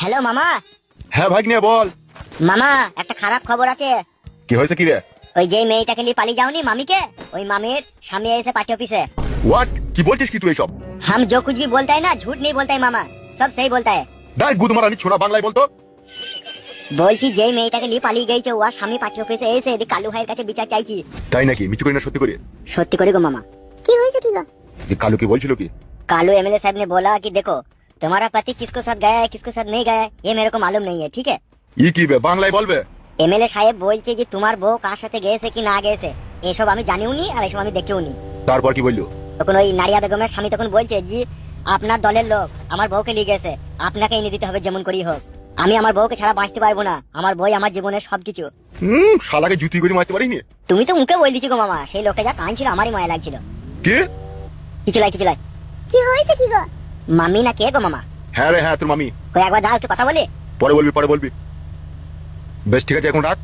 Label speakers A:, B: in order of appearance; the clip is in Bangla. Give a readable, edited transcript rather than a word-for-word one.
A: হ্যালো মামা।
B: হ্যাঁ ভাগ্নে বল।
A: মামা একটা খারাপ খবর আছে।
B: কি হয়েছে কি রে?
A: ওই যে মেয়েটাকে নিয়ে পালিয়ে যাওনি মামিকে, ওই মামির স্বামী এসে পার্টি অফিসে।
B: হোয়াট? কি বলছিস কি তুই এসব?
A: हम जो कुछ भी बोलता है ना झूठ नहीं बोलता है मामा, सब सही बोलता है।
B: দাই গুদমারানি ছোড়া বাংলায় বলতো।
A: বলছি যে মেয়েটাকে নিয়ে পালিয়ে গেছে ওর স্বামী পার্টি অফিসে এসে কালু ভাইয়ের কাছে বিচার চাইছি।
B: তাই নাকি? মিছু করি না সত্যি করে?
A: সত্যি করে গো মামা। কি হয়েছে কি গো?
B: যে কালু কি বলছিল কি?
A: कालू एमएलए साहब ने बोला कि देखो तुम्हारा पति किसको साथ गया है किसको साथ नहीं गया है ये मेरे को मालूम नहीं है, ठीक है।
B: ই কি বে বাংলায় বলবে?
A: এমএলএ সাহেব বলছে যে তোমার বউ কার সাথে গেছে কি না গেছে এসব আমি জানিও নি আর এসব আমি দেখেও নি।
B: তারপর কি বললো?
A: তখন ওই নারিয়া বেগমের স্বামী তখন বলছে জি আপনার দলের লোক আমার বউকে নিয়ে গেছে, আপনাকে এনে দিতে হবে যেমন করেই হোক। আমি আমার বউকে ছাড়া বাঁচতে পারবো না, আমার বই আমার জীবনের সবকিছু।
B: শালাকে জুতি করে মারতে পারিনি।
A: তুমি তো মুখে বল দিচ্ছি গো মামা, সেই লোকটা যা কাঁদছিল আমারই মায়া লাগছিল।
B: কি?
A: কিছু লাই কি হয়েছে কি গো? মামি না কে গো মামা?
B: হ্যাঁ রে হ্যাঁ, তোর মামি।
A: কই একবার দাও একটু কথা বলি।
B: পরে বলবি। বেশ ঠিক আছে, এখন রাখ।